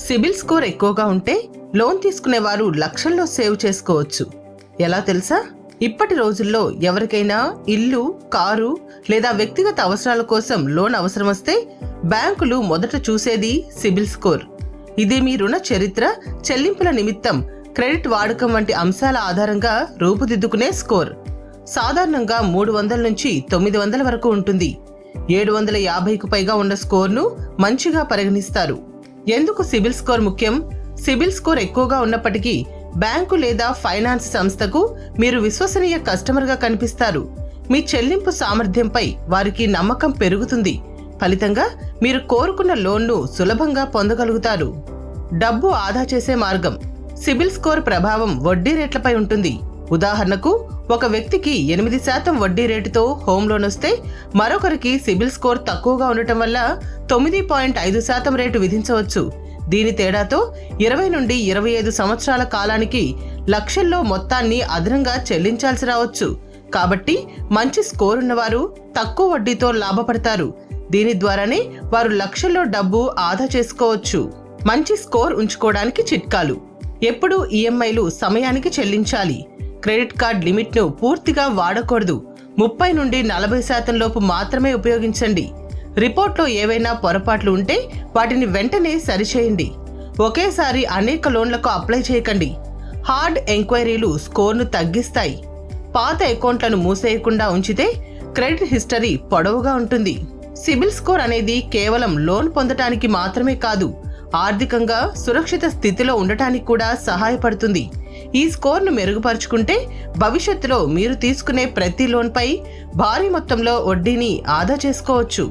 CIBIL score ఎక్కువగా ఉంటే loan తీసుకునేవారు లక్షల్లో సేవ్ చేసుకోవచ్చు. ఎలా తెలుసా? ఇప్పటి రోజుల్లో ఎవరికైనా ఇల్లు, కారు లేదా వ్యక్తిగత అవసరాల కోసం లోన్ అవసరం వస్తే బ్యాంకులు మొదట చూసేది సిబిల్ స్కోర్. ఇది మీ రుణ చరిత్ర, చెల్లింపుల నిమిత్తం క్రెడిట్ వాడకం వంటి అంశాల ఆధారంగా రూపుదిద్దుకునే స్కోర్. సాధారణంగా 300 నుంచి 900 వరకు ఉంటుంది. 750కు పైగా ఉన్న స్కోర్ను మంచిగా పరిగణిస్తారు. ఎందుకు సిబిల్ స్కోర్ ముఖ్యం? సిబిల్ స్కోర్ ఎక్కువగా ఉన్నప్పటికీ బ్యాంకు లేదా ఫైనాన్స్ సంస్థకు మీరు విశ్వసనీయ కస్టమర్గా కనిపిస్తారు. మీ చెల్లింపు సామర్థ్యంపై వారికి నమ్మకం పెరుగుతుంది. ఫలితంగా మీరు కోరుకున్న లోన్ను సులభంగా పొందగలుగుతారు. డబ్బు ఆదా చేసే మార్గం. సిబిల్ స్కోర్ ప్రభావం వడ్డీ రేట్లపై ఉంటుంది. ఉదాహరణకు, ఒక వ్యక్తికి 8% వడ్డీ రేటుతో హోమ్ లోన్ వస్తే మరొకరికి సిబిల్ స్కోర్ తక్కువగా ఉండటం వల్ల 9.5% రేటు విధించవచ్చు. దీని తేడాతో 20 నుండి 25 సంవత్సరాల కాలానికి లక్షల్లో మొత్తాన్ని అదనంగా చెల్లించాల్సి రావచ్చు. కాబట్టి మంచి స్కోర్ ఉన్నవారు తక్కువ వడ్డీతో లాభపడతారు. దీని ద్వారానే వారు లక్షల్లో డబ్బు ఆదా చేసుకోవచ్చు. మంచి స్కోర్ ఉంచుకోవడానికి చిట్కాలు. ఎప్పుడూ ఈఎంఐలు సమయానికి చెల్లించాలి. క్రెడిట్ కార్డ్ లిమిట్ను పూర్తిగా వాడకూడదు. 30 నుండి 40% లోపు మాత్రమే ఉపయోగించండి. రిపోర్ట్లో ఏవైనా పొరపాట్లు ఉంటే వాటిని వెంటనే సరిచేయండి. ఒకేసారి అనేక లోన్లకు అప్లై చేయకండి. హార్డ్ ఎంక్వైరీలు స్కోర్ను తగ్గిస్తాయి. పాత అకౌంట్లను మూసేయకుండా ఉంచితే క్రెడిట్ హిస్టరీ పొడవుగా ఉంటుంది. సిబిల్ స్కోర్ అనేది కేవలం లోన్ పొందటానికి మాత్రమే కాదు, ఆర్థికంగా సురక్షిత స్థితిలో ఉండటానికి కూడా సహాయపడుతుంది. ఈ స్కోర్ను మెరుగుపరుచుకుంటే భవిష్యత్తులో మీరు తీసుకునే ప్రతి లోన్పై భారీ మొత్తంలో వడ్డీని ఆదా చేసుకోవచ్చు.